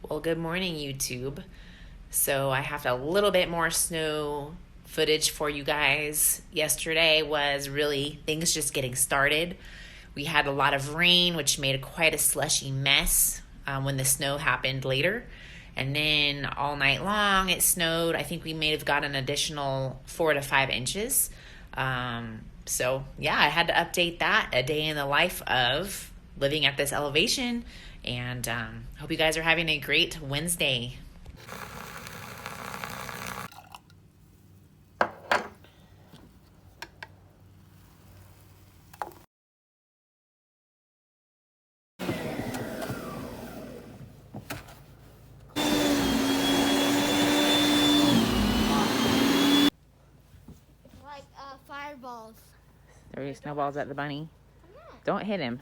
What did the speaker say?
Well, good morning, YouTube. So I have a little bit more snow footage for you guys. Yesterday was really things just getting started. We had a lot of rain, which made quite a slushy mess when the snow happened later. And then all night long it snowed. I think we may have got an additional 4 to 5 inches. So yeah, I had to update that, a day in the life of living at this elevation. And hope you guys are having a great Wednesday. Like fireballs. Throwing snowballs at the bunny. Don't hit him.